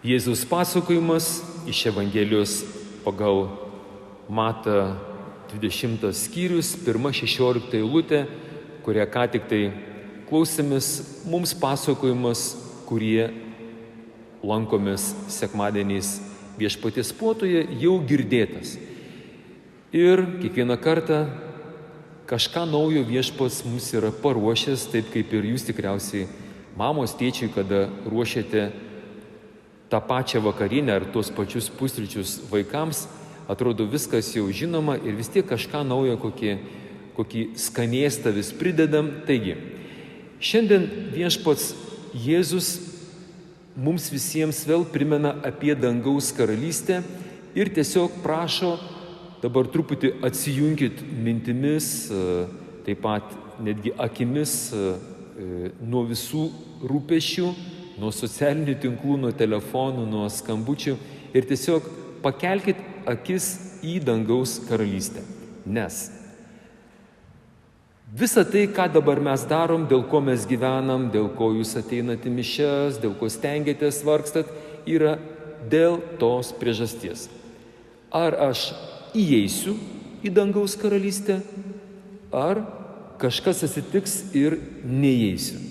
Jėzaus pasakojimas iš Evangelijos pagal Matą 20 skyrius, 1-16 eilutė, kurią ką tik tai klausėmės, mums pasakojimas, kurie lankomės sekmadieniais Viešpaties puotoje, jau girdėtas. Ir kiekvieną kartą kažką naujo Viešpats mums yra paruošęs, taip kaip ir jūs tikriausiai mamos, tėčiai, kada ruošiate tą pačią vakarienę ar tuos pačius pusryčius vaikams, atrodo viskas jau žinoma ir vis tiek kažką naujo, kokį skanėstą vis pridedam. Taigi, šiandien Viešpats Jėzus mums visiems vėl primena apie dangaus karalystę ir tiesiog prašo, dabar truputį atsijunkit mintimis, taip pat netgi akimis nuo visų rūpesčių, nuo socialinių tinklų, nuo telefonų, nuo skambučių ir tiesiog pakelkit akis į dangaus karalystę. Nes visa tai, ką dabar mes darom, dėl ko mes gyvenam, dėl ko jūs ateinate į mišias, dėl ko stengiatės, vargstat, yra dėl tos priežasties. Ar aš įeisiu į dangaus karalystę, ar kažkas atsitiks ir neįeisiu.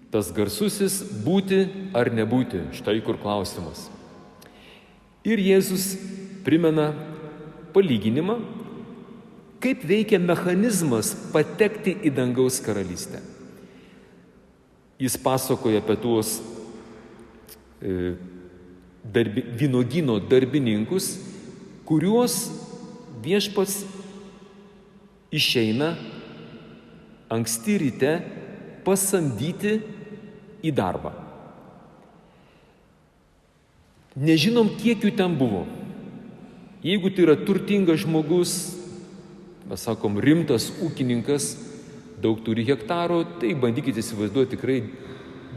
Tas garsusis būti ar nebūti, štai kur klausimas. Ir Jėzus primena palyginimą, kaip veikia mechanizmas patekti į dangaus karalystę. Jis pasakoja apie tuos vynuogyno darbininkus, kuriuos Viešpats išeina anksti ryte pasamdyti į darbą. Nežinom, kiek jų ten buvo. Jeigu tai yra turtingas žmogus, mes sakom, rimtas ūkininkas, daug turi hektarų, tai bandykite įsivaizduoti tikrai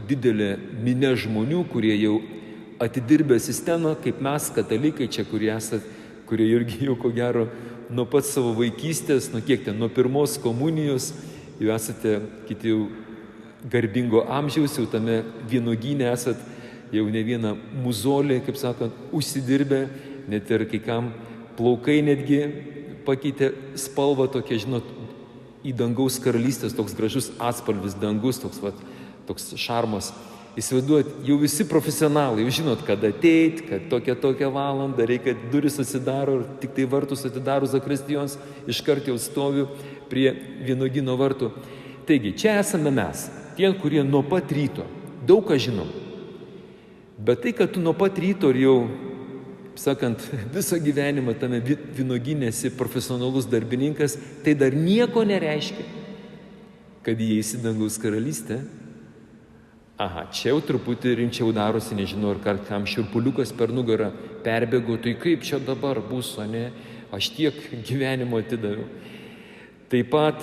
didelę minę žmonių, kurie jau atidirbę sistemą, kaip mes, katalikai čia, kurie irgi jau ko gero nuo pat savo vaikystės, nuo pirmos komunijos, jau esate kiti jau garbingo amžiaus, jau tame vynuogyne esat jau ne vieną muzolį, kaip sakant, užsidirbę, net ir kai kam plaukai netgi pakeitė spalvą tokia, žinot, į dangaus karalystės, toks gražus atspalvis, dangus, toks šarmas. Įsivaizduot, jau visi profesionalai, jau žinot, kada ateit, kad tokią valandą reikia, duris atsidaro ir tik tai vartus atidaro zakristijos, iškart jau stoviu prie vynuogyno vartų. Taigi, čia esame mes, tie, kurie nuo pat ryto, daug ką žinom. Bet tai, kad tu nuo pat ryto ir jau, sakant, visą gyvenimą tame vynuogyne esi profesionalus darbininkas, tai dar nieko nereiškia, kad įeisi į dangaus karalystę. Aha, čia jau truputį rimčiau darosi, nežinau, ar kam šiurpuliukas per nugarą perbėgo, tai kaip čia dabar bus, o ne, aš tiek gyvenimo atidaviau. Taip pat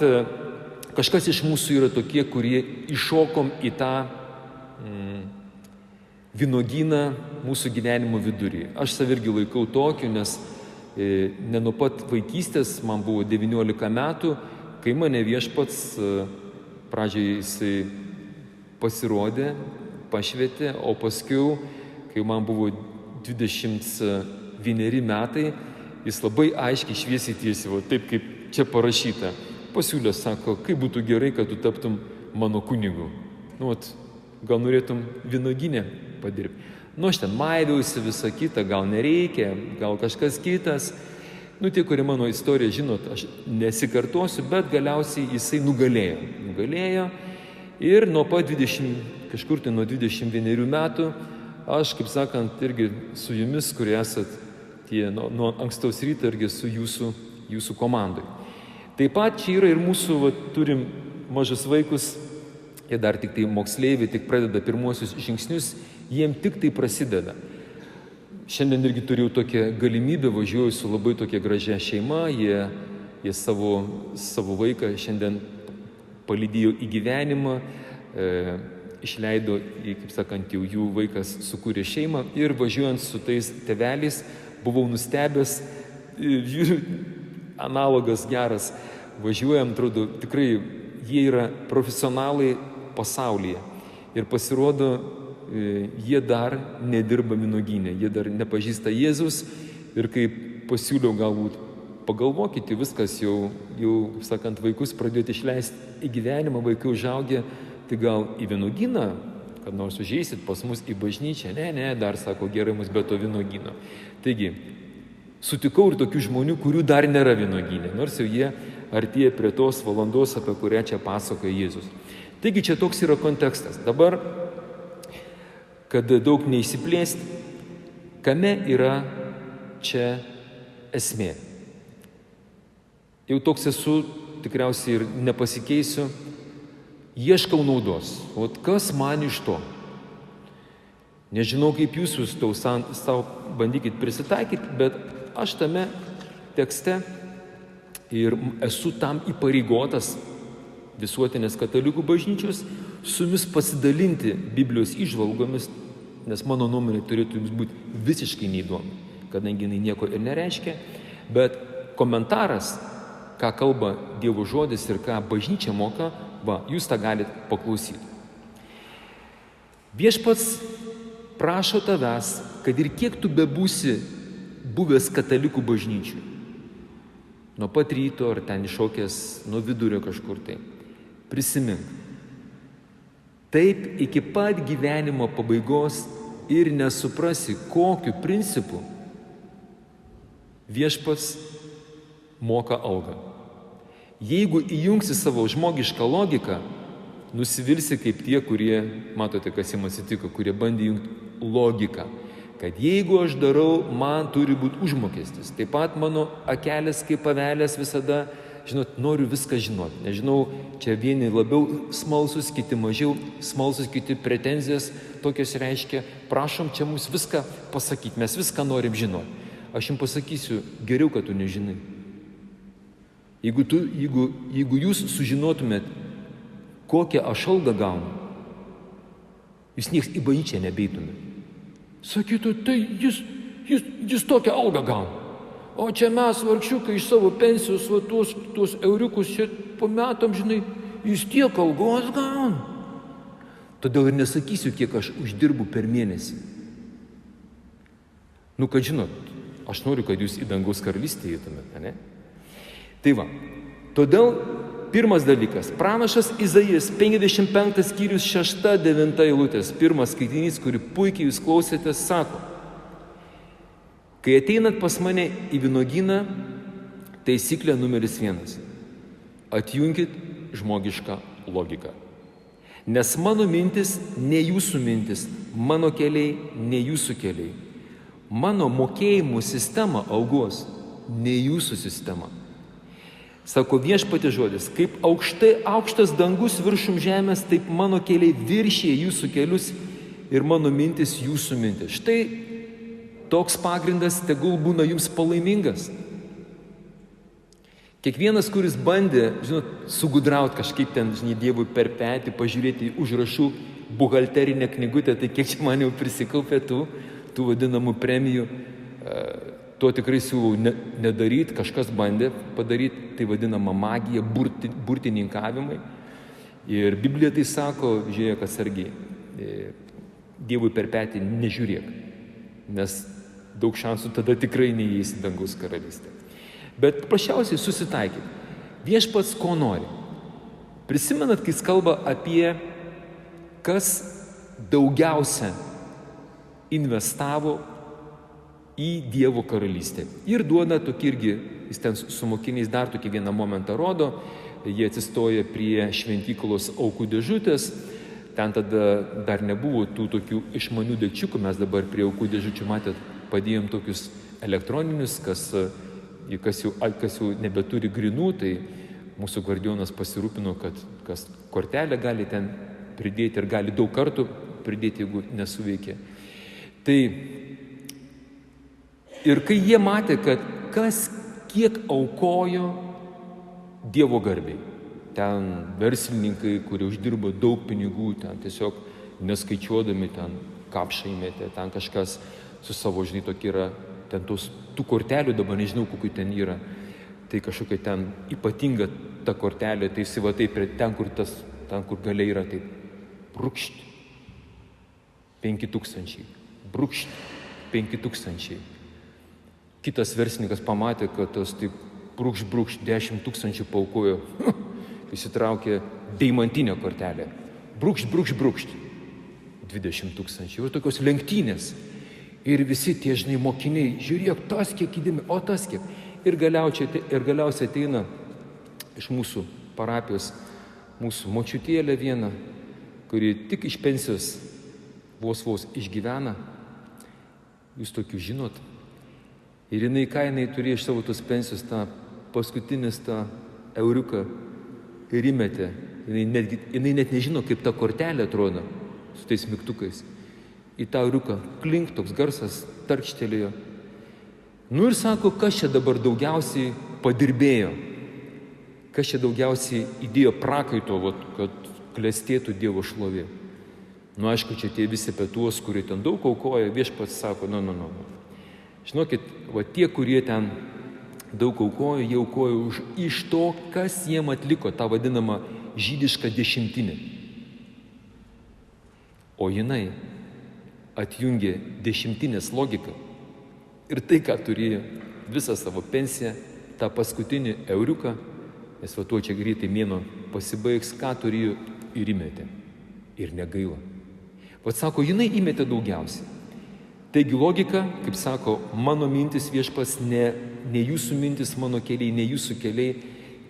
kažkas iš mūsų yra tokie, kurie iššokom į tą vynuogyną mūsų gyvenimo vidurį. Aš save irgi laikau tokiu, nes ne nuo pat vaikystės, man buvo 19 metų, kai mane Viešpats pradžioje jisai pasirodė, pašvietė, o paskiau, kai man buvo 21 metai, jis labai aiškiai šviesiai tiesiai, taip kaip čia parašyta. Pasiūlė, sako, kaip būtų gerai, kad tu taptum mano kunigu. Gal norėtum vynuogyne padirbti. Aš ten maiviausi visą kitą, gal nereikia, gal kažkas kitas. Tie, kurie mano istoriją žinot, aš nesikartosiu, bet galiausiai jisai nugalėjo. Ir nuo pat 21 metų, aš, kaip sakant, irgi su jumis, kurie esat nuo ankstaus ryto, irgi su jūsų komandai. Taip pat čia yra ir mūsų, turim mažus vaikus, jie dar tik tai moksleiviai, tik pradeda pirmuosius žingsnius, jiem tik tai prasideda. Šiandien irgi turėjau tokią galimybę, važiuoju su labai tokia gražia šeima, jie savo vaiką šiandien palydėjo į gyvenimą, išleido, kaip sakant, jau jų vaikas sukūrė šeimą ir važiuojant su tais tėveliais buvau nustebęs, žiūriu, analogas geras, važiuojam, atrodo, tikrai jie yra profesionalai pasaulyje. Ir pasirodo, jie dar nedirba vynuogyne, jie dar nepažįsta Jėzus ir kaip pasiūliau galbūt pagalvokite, viskas jau sakant, vaikus pradėti išleisti į gyvenimą, vaikai užaugę, tai gal į vynuogyną, kad nors užeisit pas mus į bažnyčią, ne, dar sako, gerai mus be to vynuogyno. Taigi, sutikau ir tokių žmonių, kurių dar nėra vynuogyne, nors jau jie artėja prie tos valandos, apie kurią čia pasakoja Jėzus. Taigi čia toks yra kontekstas. Dabar, kad daug neįsiplėsti, kame yra čia esmė. Jau toks esu, tikriausiai ir nepasikeisiu, ieškau naudos. O kas man iš to? Nežinau, kaip jūs savo bandykit prisitaikyti, bet aš tame tekste ir esu tam įpareigotas visuotinės katalikų bažnyčios su jumis pasidalinti Biblijos įžvalgomis, nes mano nuomonė turėtų jums būti visiškai neįdomi, kadangi jinai nieko ir nereiškia, bet komentaras, ką kalba Dievo žodis ir ką bažnyčia moka, jūs tą galite paklausyti. Viešpats prašo tavęs, kad ir kiek tu bebūsi buvęs katalikų bažnyčių, nuo pat ryto ar ten iššokęs nuo vidurio kažkur tai, prisimink. Taip iki pat gyvenimo pabaigos ir nesuprasi, kokiu principu viešpats moka algą. Jeigu įjungsi savo žmogišką logiką, nusivilsi kaip tie, kurie, matote, kas jiems atsitiko, kurie bandė jungti logiką, kad jeigu aš darau, man turi būti užmokestis. Taip pat mano akelės kaip pavelės visada, noriu viską žinoti. Nežinau, čia vieni labiau smalsus, kiti mažiau smalsus, kiti pretenzijas tokios reiškia. Prašom čia mums viską pasakyti, mes viską norim žinoti. Aš jums pasakysiu, geriau, kad tu nežinai. Jeigu jūs sužinotumėt, kokią aš algą gaunu, jūs nieks į bažnyčią nebeitumėt. Sakytų, tai jis tokią algą gauna. O čia mes, vargšiukai, iš savo pensijos, tuos euriukus čia po metam, jis tiek algos gauna. Todėl ir nesakysiu, kiek aš uždirbu per mėnesį. Kad žinot, aš noriu, kad jūs į dangaus karalystę įtumėt, ne? Tai va, todėl pirmas dalykas, pranašas Izaijas, 55 skyrius 6-9 eilutės, pirmas skaitinys, kurį puikiai jūs klausėtės, sako, kai ateinat pas mane į vynuogyną, taisyklė numeris 1. Atjunkit žmogišką logiką. Nes mano mintis ne jūsų mintis, mano keliai ne jūsų keliai. Mano mokėjimų sistema algos ne jūsų sistema. Sako viešpaties žodis, kaip aukštas dangus viršum žemės, taip mano keliai viršė jūsų kelius ir mano mintis jūsų mintis. Štai toks pagrindas tegul būna jums palaimingas. Kiekvienas, kuris bandė, sugudrauti kažkaip ten, Dievui per petį, pažiūrėti į užrašų buhalterinę knygutę, tai kiek čia man jau prisikaupė tų vadinamų premijų, to tikrai siūlau nedaryti, kažkas bandė padaryti, tai vadinama magija, burtininkavimai. Ir Biblija tai sako, žiūrėk atsargiai, Dievui per petį nežiūrėk, nes daug šansų tada tikrai neįeis į dangaus karalystę. Bet paprasčiausiai susitaikyti. Viešpats ko nori? Prisimenat, kai jis kalba apie kas daugiausia investavo į Dievo karalystę. Ir duoda tokį irgi, jis ten su mokiniais dar tokį vieną momentą rodo, jie atsistoja prie šventyklos aukų dėžutės, ten tada dar nebuvo tų tokių išmanių daikčiukų, mes dabar prie aukų dėžučių, matėt, padėjom tokius elektroninius, kas jau nebeturi grinų, tai mūsų gvardionas pasirūpino, kad kas kortelę gali ten pridėti ir gali daug kartų pridėti, jeigu nesuveikia. Tai ir kai jie matė, kad kas kiek aukojo Dievo garbiai, ten verslininkai, kurie uždirba daug pinigų, ten tiesiog neskaičiuodami, ten kapšą įmetė, ten kažkas su savo, tokį yra, ten tų kortelių dabar nežinau, kokių ten yra, tai kažkokia ten ypatinga ta kortelė, tai jis va taip, ten kur galiai yra, taip rūkšti. 5000. Brūkšt, 5000. Kitas verslininkas pamatė, kad tas taip brūkšt 10 000 paaukojo. Įsitraukė deimantinę kortelę. Brūkšt. 20 000. Ir tokios lenktynės. Ir visi tie, žinai, mokiniai, žiūrėk, tas kiek įdėmė, o tas kiek. Ir galiausiai ateina iš mūsų parapijos, mūsų močiutėlė viena, kuri tik iš pensijos vos išgyvena. Jūs tokių žinot. Ir jinai turėjo iš savo tos pensijos tą paskutinis tą euriuką ir įmetė. Jinai net nežino, kaip ta kortelė atrodo su tais mygtukais. Į tą euriuką klink, toks garsas tarkštelėjo. Nu ir sako, kas čia dabar daugiausiai padirbėjo? Kas čia daugiausiai įdėjo prakaito, kad klestėtų Dievo šlovė? Nu aišku, čia tie visi apie tuos, kurie ten daug aukoja, Viešpats sako, nu. Žinokit, tie, kurie ten daug aukojo, jie aukojo iš to, kas jiem atliko, tą vadinamą žydišką dešimtinę. O jinai atjungė dešimtinės logiką ir tai, ką turėjo, visą savo pensiją, tą paskutinį euriuką, nes tuo čia greitai mėnuo pasibaigs, ką turėjo ir įmetė. Ir negaila. Sako, jinai įmetė daugiausiai. Taigi logika, kaip sako, mano mintis Viešpats, ne jūsų mintis mano keliai, ne jūsų keliai.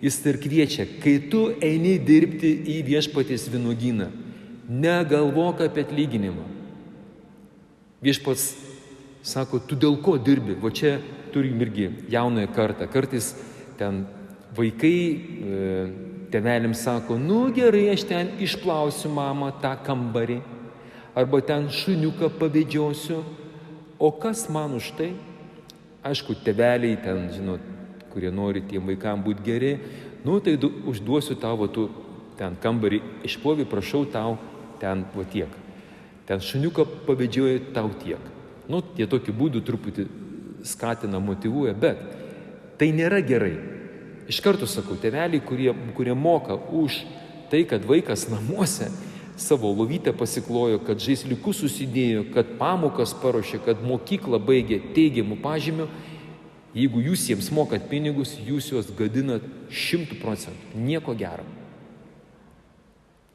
Jis ir kviečia, kai tu eini dirbti į Viešpaties vynuogyną, negalvok apie atlyginimą. Viešpats sako, tu dėl ko dirbi? Va čia turim irgi jaunąją kartą. Kartais ten vaikai tėvelim sako, nu gerai, aš ten išplausiu mamą tą kambarį, arba ten šuniuką pavedžiosiu, o kas man už tai? Aišku, tėveliai ten, žinot, kurie nori tiem vaikam būti geri, nu tai užduosiu tavo, tu ten kambarį išplovį, prašau tau ten tiek. Ten šuniuką pavedžioji tau tiek. Nu, tie tokiu būdu truputį skatina, motyvuoja, bet tai nėra gerai. Iš karto sakau, tėveliai, kurie moka už tai, kad vaikas namuose savo lovytę pasiklojo, kad žaisliukus susidėjo, kad pamokas paruošė, kad mokyklą baigė teigiamų pažymių, jeigu jūs jiems mokat pinigus, jūs juos gadinat 100%. Nieko gero.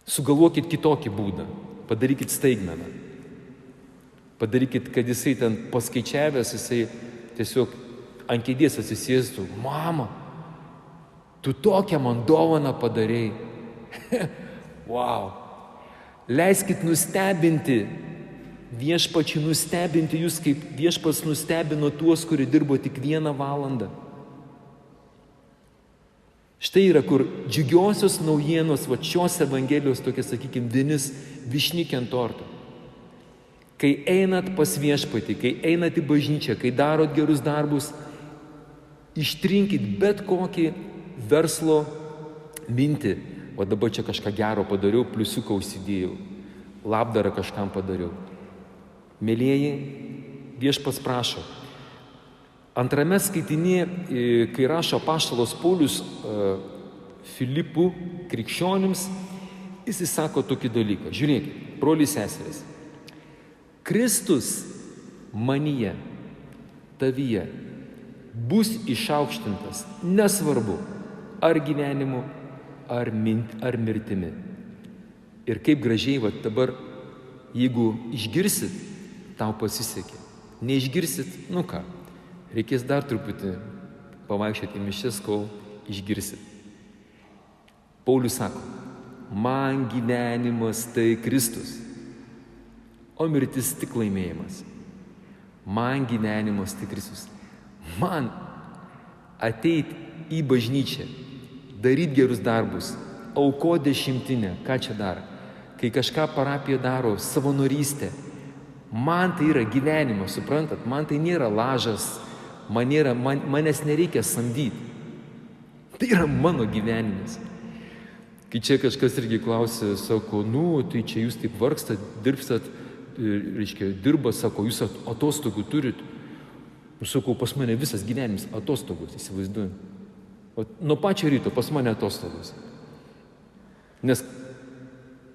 Sugalvokit kitokį būdą. Padarykit staigmeną. Padarykit, kad jisai ten paskaičiavęs, jisai tiesiog ant kėdės atsisėstų. Mama, tu tokią man dovaną padarėjai. Wow. Leiskit nustebinti, Viešpačiui nustebinti jūs, kaip Viešpats nustebino tuos, kurie dirbo tik 1 valandą. Štai yra, kur džiugiosios naujienos, šios Evangelijos tokia, sakykime, vinis višnikė ant torto. Kai einat pas Viešpatį, kai einat į bažnyčią, kai darot gerus darbus, ištrinkit bet kokį verslo mintį. O dabar čia kažką gero padariau, pliusiuką užsidėjau, labdarą kažkam padariau. Mėlieji, Viešpats prašo. Antrame skaitinėje, kai rašo apaštalas Paulius Filipų krikščionims, jis sako tokį dalyką. Žiūrėkit, broliai seserys. Kristus manyje, tavyje, bus išaukštintas, nesvarbu, ar gyvenimu, ar mirtimi. Ir kaip gražiai, dabar, jeigu išgirsit, tau pasisekė. Neišgirsit, nu ką, reikės dar truputį pavaikščioti į mišias, kol išgirsit. Paulius sako, man gyvenimas tai Kristus, o mirtis tik laimėjimas. Man gyvenimas tai Kristus. Man ateit į bažnyčią, daryt gerus darbus, auko 10, ką čia daro? Kai kažką parapija daro, savanorystė, man tai yra gyvenimas, suprantat, man tai nėra lažas, manęs nereikia samdyti. Tai yra mano gyvenimas. Kai čia kažkas irgi klausė, sako, tai čia jūs taip vargstat, dirbstat, dirba, sako, jūs atostogų turit. Sakau, pas mane visas gyvenimas atostogos, įsivaizduoju. Nuo pačio ryto pas mane atostogos. Nes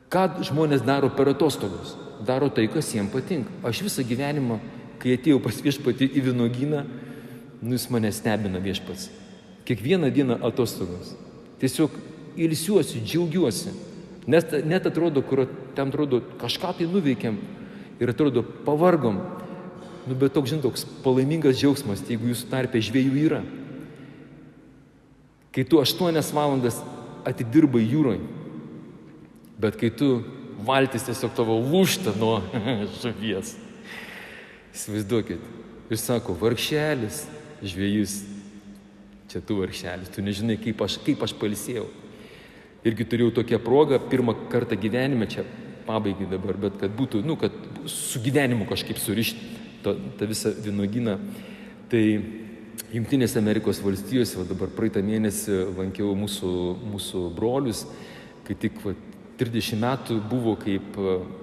ką žmonės daro per atostogos? daro tai, kas jiems patinka. Aš visą gyvenimą, kai atėjau pas viešpatį į vynuogyną, jis mane stebina viešpats. Kiekvieną dieną atostogos. Tiesiog ilsiuosi, džiaugiuosi. Net atrodo, kur ten atrodo, kažką tai nuveikėm ir atrodo, pavargom. Bet toks, toks palaimingas džiaugsmas, jeigu jūsų tarpe žvejų yra. Kai tu 8 valandas atidirbai jūroje, bet kai tu valtis tiesiog tavo lūžta nuo žuvies. Įsivaizduokit. Ir sako, vargšelis, žvejus, čia tu vargšelis, tu nežinai, kaip aš pailsėjau. Irgi turėjau tokią progą, pirmą kartą gyvenime, čia pabaigai dabar, bet kad būtų, kad su gyvenimu kažkaip surišti tą visą vynuogyną. Tai Jungtinėse Amerikos valstijose, dabar praeitą mėnesį lankiau mūsų brolius, kai tik 30 metų buvo kaip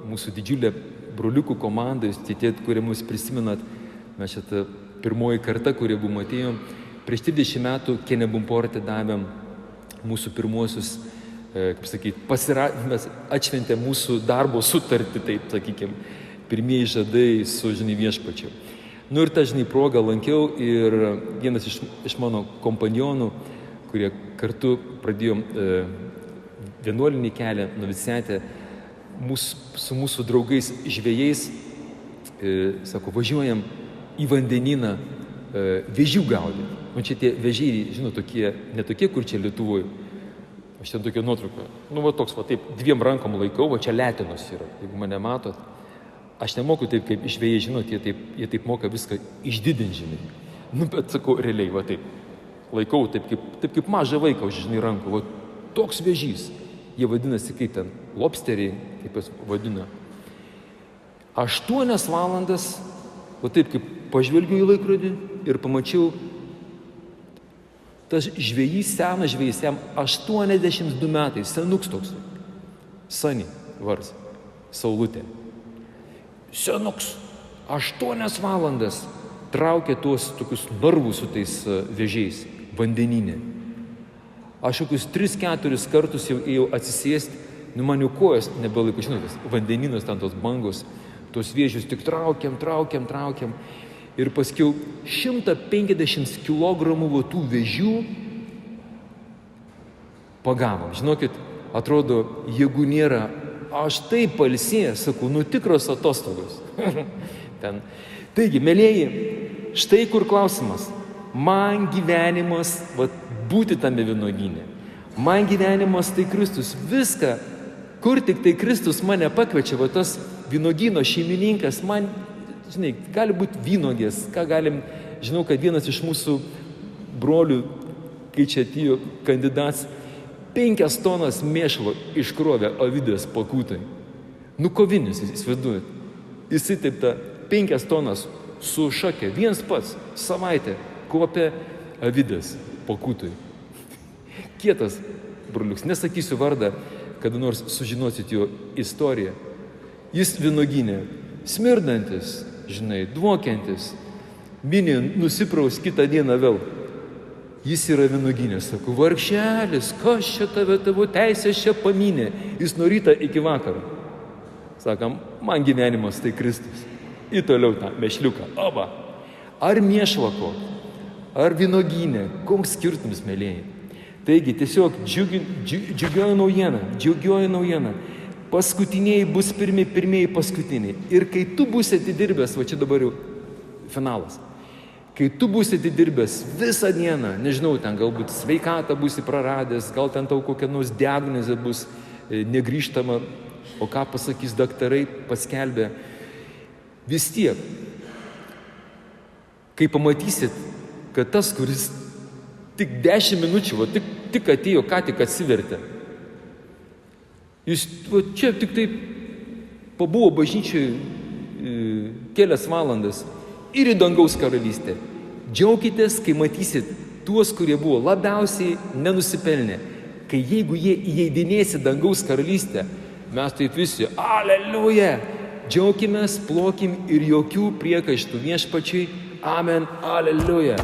mūsų didžiulė broliukų komanda, jūs tie, kurie mus prisimenat, mes čia pirmoji karta, kurie buvom atėjom, prieš 30 metų Kenebumporte davėm mūsų pirmuosius, kaip sakyti, mes atšventė mūsų darbo sutartį, taip sakykime, pirmieji žadai su viešpačiu. Ir tą progą lankiau ir vienas iš mano kompanionų, kurie kartu pradėjom vienuolinį kelią, noviciatę, su mūsų draugais žvejais, sako, važiuojam į vandenyną vėžių gaudyti. Čia tie vėžiai, ne tokie, kur čia Lietuvoje. Aš ten tokia nuotrauka. Toks, taip, 2 rankom laikau, čia letinos yra, jeigu mane matot. Aš nemoku taip, kaip žvejai, jie taip moka viską išdidinti, bet sakau, realiai, taip, laikau taip kaip mažą vaiką už rankų, toks vėžys. Jie vadinasi, kaip ten, lobsteriai, kaip jas vadina. 8 valandas, taip kaip pažvelgiu į laikrodį ir pamačiau, tas žvejys, senas žvejys, jam 82 metai, senuks toks, Sani vars, Saulutė. Senuks, 8 valandas traukė tuos tokius narvus su tais vėžiais, vandeninė. Aš kokius 3-4 kartus jau ėjau atsisėsti, man jau kojas nebelaiko, vandeninas ten tos bangos, tuos vėžius tik traukiam. Ir paskiau 150 kilogramų tų vėžių pagavom. Žinokit, atrodo, jeigu nėra, aš taip pailsėjęs, sakau, tikros atostogos. Taigi, mielieji, štai kur klausimas. Man gyvenimas, būti tame vynuogyne. Man gyvenimas tai Kristus. Viską, kur tik tai Kristus mane pakviečia, tas vynuogyno šeimininkas, man, gali būti vynogės, žinau, kad vienas iš mūsų brolių, kai čia atėjo kandidatas, 5 tonas mėšlo iškrovė avidės pakūtai. Kovinis, įsivaizduojat. Jisai taip 5 tonas su šakė, viens pats, savaitę kopė avidės pakūtai. Kietas broliuks, nesakysiu vardą, kada nors sužinosit jo istoriją. Jis vynuogyne, smirdantis, dvokiantis, minė nusipraus kitą dieną vėl. Jis yra vynuogyne, sako, vargšelis, kas čia tavo teisės čia paminė, jis nuo ryto iki vakaro. Sakam, man gyvenimas tai Kristus. Į toliau tą mešliuką, ar mėšlako, ar vynuogyne, koks skirtumas, mielieji. Taigi, tiesiog džiugioji naujiena. Paskutiniai bus pirmieji paskutiniai. Ir kai tu būsi atidirbęs, čia dabar jau finalas, kai tu būsi atidirbęs visą dieną, nežinau, ten galbūt sveikatą būsi praradęs, gal ten tau kokia nors diagnozė bus negrįžtama, o ką pasakys daktarai, paskelbė. Vis tiek, kai pamatysit, kad tas, kuris tik 10 minučių, tik atėjo, ką tik atsivertė, jis čia tik taip pabuvo bažnyčiai kelias valandas ir į dangaus karalystę. Džiaukitės, kai matysit tuos, kurie buvo labiausiai nenusipelnę. Kai jeigu jie įeidinės į dangaus karalystę, mes taip visi, aleliuja, džiaukimės, plokim ir jokių priekaištų viešpačiui, amen, aleliuja.